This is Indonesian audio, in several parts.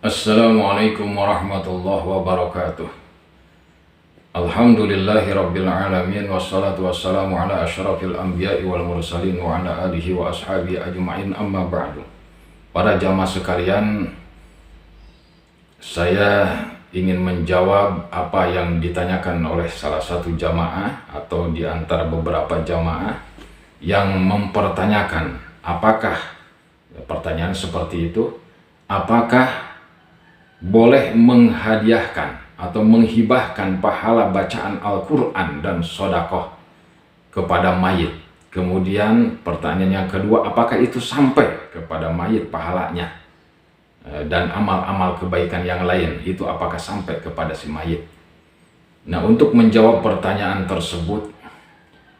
Assalamualaikum warahmatullahi wabarakatuh. Alhamdulillahi rabbil alamin. Wassalatu wassalamu ala asyrafil anbiya'i wal mursalin wa ala alihi wa ashabihi ajma'in, amma ba'du. Para jamaah sekalian, saya ingin menjawab apa yang ditanyakan oleh salah satu jamaah atau di antara beberapa jamaah yang mempertanyakan apakah, pertanyaan seperti itu, apakah boleh menghadiahkan atau menghibahkan pahala bacaan Al-Quran dan sodakoh kepada mayit. Kemudian pertanyaan yang kedua, apakah itu sampai kepada mayit pahalanya dan amal-amal kebaikan yang lain itu apakah sampai kepada si mayit. Nah, untuk menjawab pertanyaan tersebut,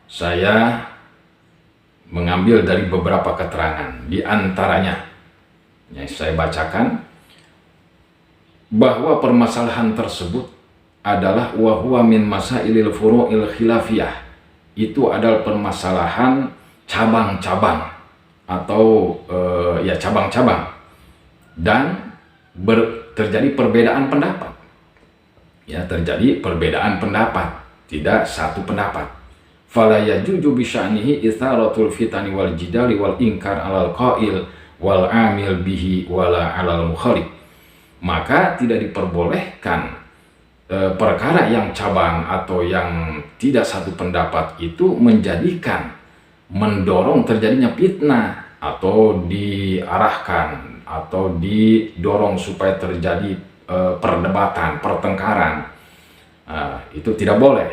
saya mengambil dari beberapa keterangan. Di antaranya yang saya bacakan, bahwa permasalahan tersebut adalah wahwa min masailil furu'il khilafiyah. Itu adalah permasalahan cabang-cabang atau cabang-cabang, dan terjadi perbedaan pendapat. Ya, terjadi perbedaan pendapat, tidak satu pendapat. Fala yajuju bisya'nihi itsaratul fitani wal jidali wal inkar alal qail wal amil bihi wala alal mukhalif. Maka tidak diperbolehkan perkara yang cabang atau yang tidak satu pendapat itu mendorong terjadinya fitnah atau diarahkan atau didorong supaya terjadi perdebatan, pertengkaran. Itu tidak boleh.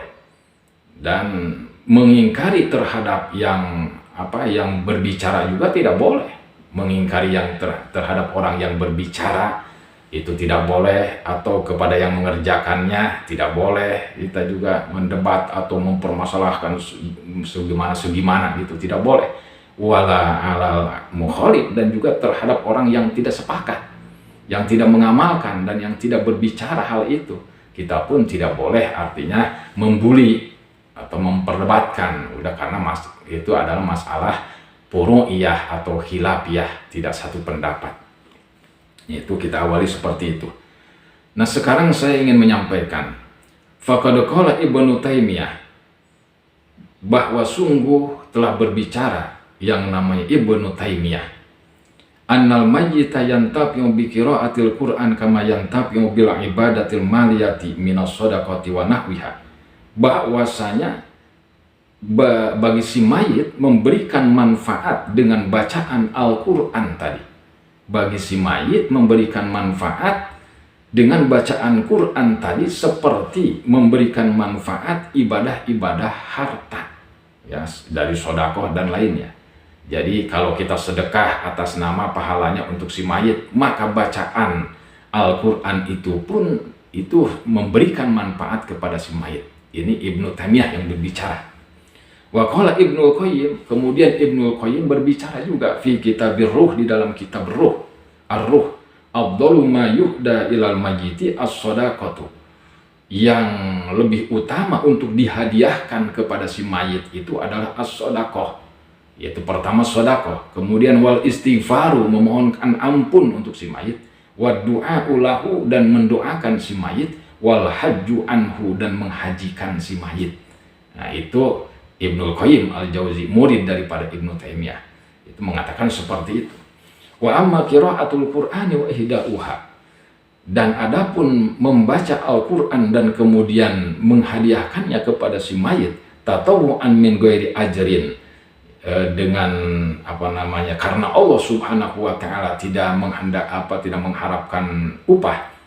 Dan mengingkari terhadap yang berbicara juga tidak boleh. Mengingkari yang terhadap orang yang berbicara itu tidak boleh, atau kepada yang mengerjakannya tidak boleh. Kita juga mendebat atau mempermasalahkan segimana gitu, tidak boleh. Wala alal mukhalif, dan juga terhadap orang yang tidak sepakat, yang tidak mengamalkan dan yang tidak berbicara hal itu, kita pun tidak boleh artinya membuli atau memperdebatkan. Udah, karena itu adalah masalah furu'iyah atau khilafiyah, tidak satu pendapat. Itu kita awali seperti itu. Nah, sekarang saya ingin menyampaikan faqad qala Ibnu Taimiyah, bahwa sungguh telah berbicara yang namanya Ibnu Taimiyah, annal mayyita yantafi'u bi qira'atil Qur'an kama yantafi'u bil ibadatil maliyati minas shadaqati wa nahwiha. Bahwasanya bagi si mayit memberikan manfaat dengan bacaan Al-Qur'an tadi. Bagi si mayit memberikan manfaat dengan bacaan Quran tadi seperti memberikan manfaat ibadah-ibadah harta, ya, dari sodakoh dan lainnya. Jadi kalau kita sedekah atas nama pahalanya untuk si mayit, maka bacaan Al-Quran itu pun itu memberikan manfaat kepada si mayit. Ini Ibnu Taimiyah yang berbicara. Wa qala Ibnu Qayyim, kemudian Ibnu Qayyim berbicara juga fi kitabir ruh, di dalam kitab ruh, ar-ruh, afdalu ma yuhda ilal mayyiti as-shadaqatu. Yang lebih utama untuk dihadiahkan kepada si mayit itu adalah as-shadaqah, yaitu pertama sedekah, kemudian wal istighfaru, memohonkan ampun untuk si mayit, wad du'a'u lahu, dan mendoakan si mayit, wal hajju anhu, dan menghajikan si mayit. Nah, itu Ibnu Qayyim al-Jauzi, murid daripada Ibnu Taimiyah, itu mengatakan seperti itu. Wa amma qira'atul Qur'ani wa ihda'uha, dan adapun membaca Al-Qur'an dan kemudian menghadiahkannya kepada si mayit, tatawu'an min ghairi ajrin, dengan karena Allah Subhanahu wa taala tidak mengharapkan upah.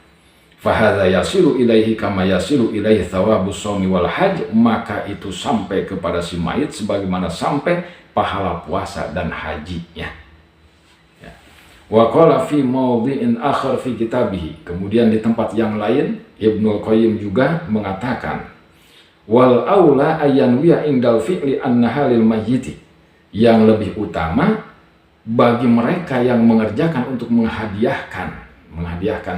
Fahadza yasilu ilaihi kama yasilu ilaihi thawabus shaumi wal hajj, maka itu sampai kepada si mayit sebagaimana sampai pahala puasa dan hajinya. Ya. Wa qala fi mawdhi'in akhar fi kitabih, kemudian di tempat yang lain Ibnu Qayyim juga mengatakan wal aula ayyanwiya indal fi'li annaha lil mayyiti, yang lebih utama bagi mereka yang mengerjakan untuk menghadiahkan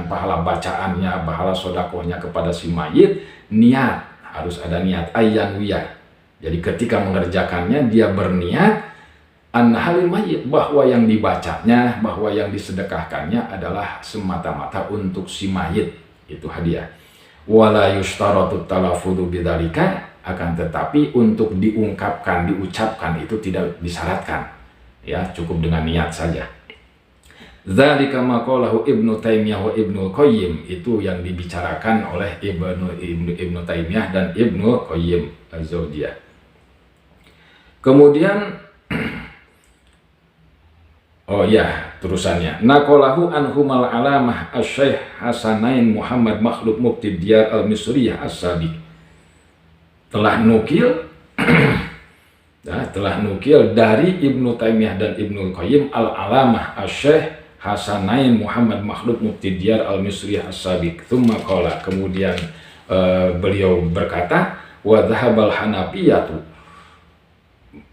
pahala bacaannya, pahala sodakohnya kepada si mayit, niat, harus ada niat ayyanwiyah. Jadi ketika mengerjakannya dia berniat an halil mayyit, bahwa yang dibacanya, bahwa yang disedekahkannya adalah semata-mata untuk si mayit, itu hadiah. Wala yushtaratu talaffudu bidzalika, akan tetapi untuk diungkapkan, diucapkan itu tidak disyaratkan, ya, cukup dengan niat saja. Dzalika maqalahu Ibnu Taimiyah wa Ibnu Qayyim, itu yang dibicarakan oleh Ibnu Taimiyah dan Ibnu Qayyim Az-Zawjiyah. Kemudian oh ya, terusannya. Naqalahu anhumal alamah Asy-Syaikh Hasanain Muhammad Makhluk Mufti Diyar Al-Misriyah As-Sabiq. Telah nukil dari Ibnu Taimiyah dan Ibnu Qayyim al-alamah Asy-Syaikh Hasanain Muhammad Makhluk Mufti Diyar Al-Misriyah As-Sabiq. Tsumma qala, kemudian beliau berkata, wa dhahabal hanafiyatu,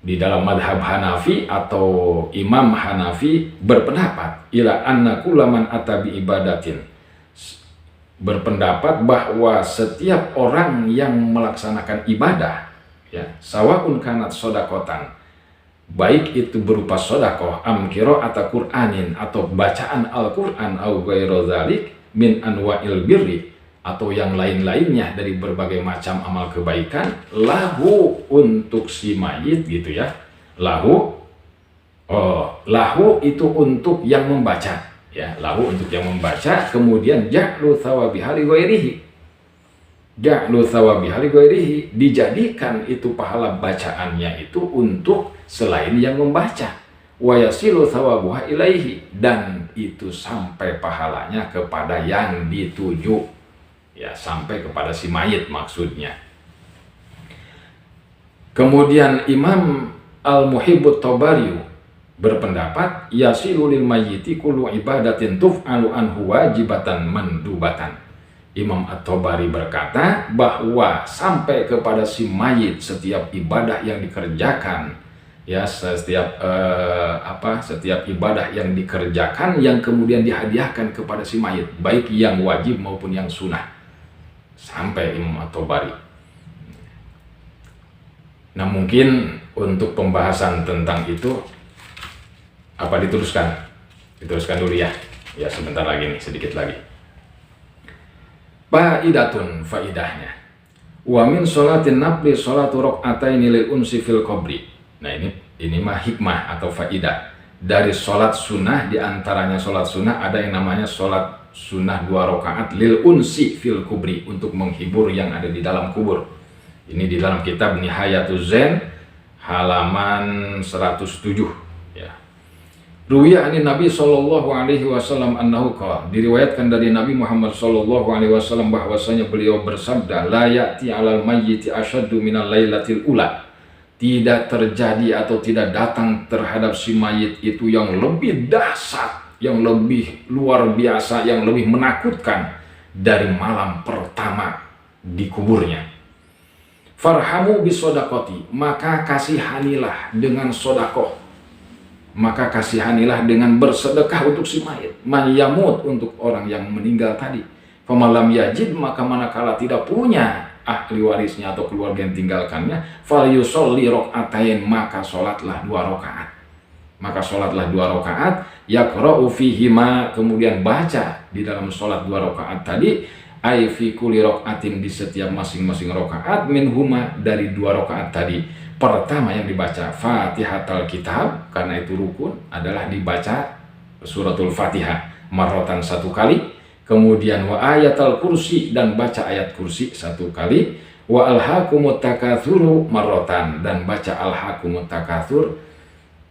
di dalam madhab Hanafi atau Imam Hanafi berpendapat, ila anna kullaman atabi ibadatin, berpendapat bahwa setiap orang yang melaksanakan ibadah, ya, sawaun kanat sodakotan, baik itu berupa sodakoh, amkiro atau Qur'anin, atau bacaan Al-Quran, au ghairu dzalik min anwa'il birri, atau yang lain-lainnya dari berbagai macam amal kebaikan, lahu, untuk si mayit gitu ya, lahu itu untuk yang membaca, ya, lahu untuk yang membaca. Kemudian ja'lu thawabiha li ghairihi, dijadikan itu pahala bacaannya itu untuk selain yang membaca, wa yasilu thawabuha ilaihi, dan itu sampai pahalanya kepada yang dituju, ya, sampai kepada si mayit maksudnya. Kemudian Imam Al-Muhibbut Tabari berpendapat, yasilu lil mayyiti kullu ibadatin tuf'alu anhu wajibatan mandubatan. Imam At-Tabari berkata bahwa sampai kepada si mayit setiap ibadah yang dikerjakan, ya, setiap ibadah yang dikerjakan yang kemudian dihadiahkan kepada si mayit, baik yang wajib maupun yang sunnah, sampai Imam At-Tabari. Nah, mungkin untuk pembahasan tentang itu apa diteruskan dulu ya sebentar lagi nih, sedikit lagi. Faidahnya, wa min sholatin nafli sholatu raq'ataini lil unsi fil qabri. Nah, ini mah hikmah atau faidah dari sholat sunnah. Diantaranya sholat sunnah ada yang namanya sholat sunnah 2 rakaat lil unsi fil kubri, untuk menghibur yang ada di dalam kubur. Ini di dalam kitab Nihayatuz Zain halaman 107, ya. Ruwiya anin Nabi sallallahu alaihi wasallam annahu qala, diriwayatkan dari Nabi Muhammad sallallahu alaihi wasallam bahwasanya beliau bersabda, la ya'ti 'alal mayyiti asyaddu minal lailatil ula, tidak terjadi atau tidak datang terhadap si mayit itu yang lebih dahsyat, yang lebih luar biasa, yang lebih menakutkan dari malam pertama di kuburnya. Farhamu bisodakoti, maka kasihanilah dengan sodakoh, maka kasihanilah dengan bersedekah untuk si mayit. Mayamut, untuk orang yang meninggal tadi. Famalam yajid, maka manakala tidak punya ahli warisnya atau keluarga yang tinggalkannya, falyusolli rok'atain, maka sholatlah 2 rakaat. Maka sholatlah 2 rakaat, yaqra'u fihima, kemudian baca di dalam sholat 2 rakaat tadi, ai fi kulli rakaatin, di setiap masing-masing rakaat, minhuma, dari 2 rakaat tadi. Pertama yang dibaca Fatihatul Kitab, karena itu rukun, adalah dibaca suratul Fatihah marrotan 1 kali. Kemudian wa ayatul kursi, dan baca ayat kursi 1 kali. Wa alhaqumut takatsuru marrotan, dan baca alhaqumut takatsur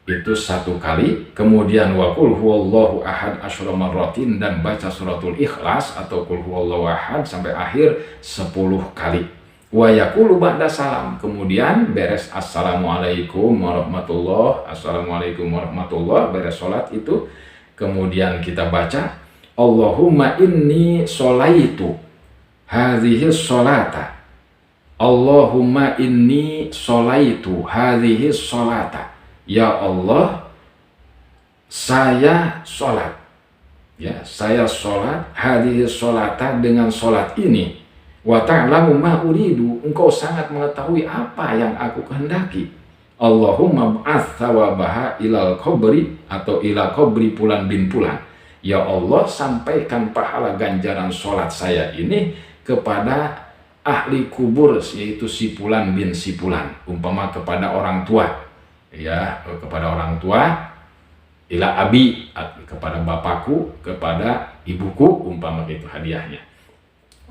itu 1 kali. Kemudian wa qul huwallahu ahad asyra marratin, dan baca suratul Ikhlas atau qul huwallahu ahad sampai akhir 10 kali. Wa yaqulu ba'da salam, kemudian beres assalamualaikum warahmatullah, assalamualaikum warahmatullah, beres salat itu, kemudian kita baca Allahumma inni sholaitu hadhihi sholata, Allahumma inni sholaitu hadhihi sholata, ya Allah, saya sholat, ya, saya sholat hadhihi sholata, dengan sholat ini. Wa ta'lamu ma uridu, engkau sangat mengetahui apa yang aku kehendaki. Allahumma ba'ats thawabaha ilal qabri atau ila qabri fulan bin fulan. Ya Allah, sampaikan pahala ganjaran sholat saya ini kepada ahli kubur, yaitu si fulan bin si fulan, umpama kepada orang tua, ya, kepada orang tua, ila abi, kepada bapakku, kepada ibuku, umpama itu hadiahnya.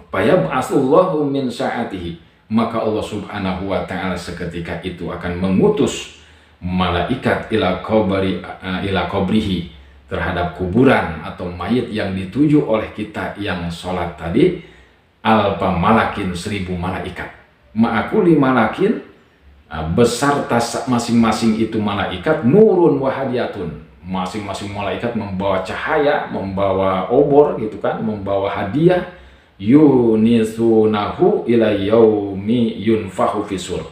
Faya ba'atsullahu min sa'atihi, maka Allah subhanahu wa ta'ala seketika itu akan mengutus malaikat ila qabrihi, terhadap kuburan atau mayit yang dituju oleh kita yang sholat tadi, alfa malakin, 1000 malaikat, ma'akuli malakin, beserta masing-masing itu malaikat, nurun wahadiyatun, masing-masing malaikat membawa cahaya, membawa obor gitu kan, membawa hadiah, yunisunahu ila yaumi yunfahu fisur,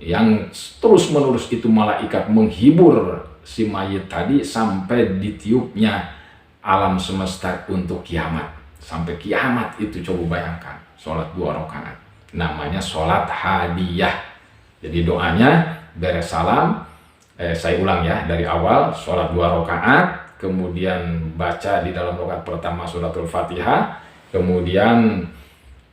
yang terus menerus itu malaikat menghibur si mayit tadi sampai ditiupnya alam semesta untuk kiamat, sampai kiamat itu. Coba bayangkan sholat 2 rakaat, namanya sholat hadiah. Jadi doanya beres salam, saya ulang ya dari awal, sholat 2 rakaat, kemudian baca di dalam rakaat pertama suratul Fatihah, kemudian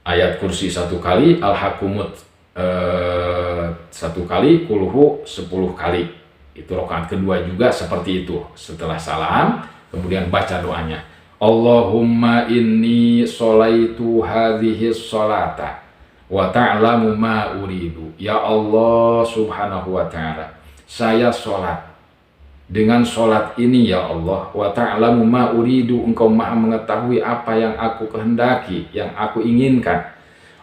ayat kursi 1 kali, al-hakumut 1 kali, kulhu 10 kali. Itu rakaat kedua juga seperti itu. Setelah salam, kemudian baca doanya. Allahumma inni sholaitu hadhihi sholata wa ta'lamu ma uridu. Ya Allah subhanahu wa ta'ala, saya sholat dengan sholat ini ya Allah, wa ta'lamu ma uridu, engkau maha mengetahui apa yang aku kehendaki, yang aku inginkan.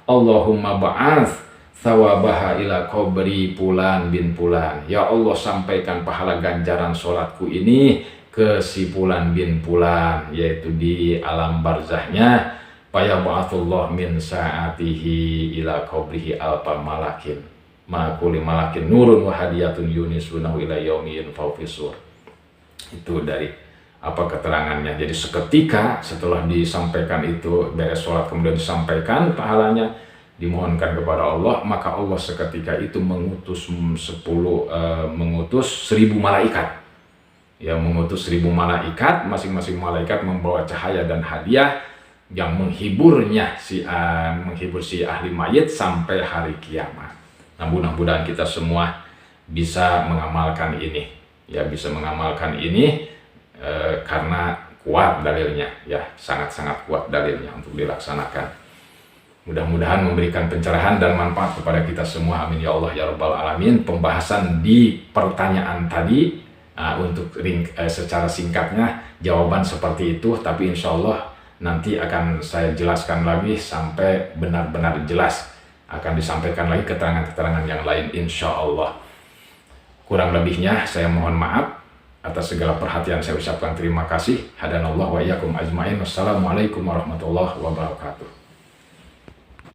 Allahumma ba'ats thawabaha ila qabri fulan bin fulan. Ya Allah, sampaikan pahala ganjaran sholatku ini ke si fulan bin fulan, yaitu di alam barzahnya. Faya ba'atsullah min sa'atihi ila qabrihi alfa malakin, ma'akuli malakin nurun wa hadiyatun yunisunahu ila yaumi yunfahu fisur. Itu dari apa keterangannya. Jadi seketika setelah disampaikan itu, beres sholat kemudian disampaikan pahalanya, dimohonkan kepada Allah, maka Allah seketika itu mengutus 1000 malaikat. Ya, mengutus 1000 malaikat, masing-masing malaikat membawa cahaya dan hadiah yang menghiburnya menghibur si ahli mayit sampai hari kiamat. Nah, mudah-mudahan kita semua bisa mengamalkan ini. Ya, bisa mengamalkan ini karena kuat dalilnya, ya, sangat-sangat kuat dalilnya untuk dilaksanakan. Mudah-mudahan memberikan pencerahan dan manfaat kepada kita semua. Amin ya Allah ya Rabbal Alamin. Pembahasan di pertanyaan tadi, untuk secara singkatnya jawaban seperti itu, tapi insya Allah nanti akan saya jelaskan lagi sampai benar-benar jelas. Akan disampaikan lagi keterangan-keterangan yang lain insya Allah. Kurang lebihnya saya mohon maaf. Atas segala perhatian saya ucapkan terima kasih. Hadanallah wa iyyakum ajmain. Wassalamualaikum warahmatullahi wabarakatuh.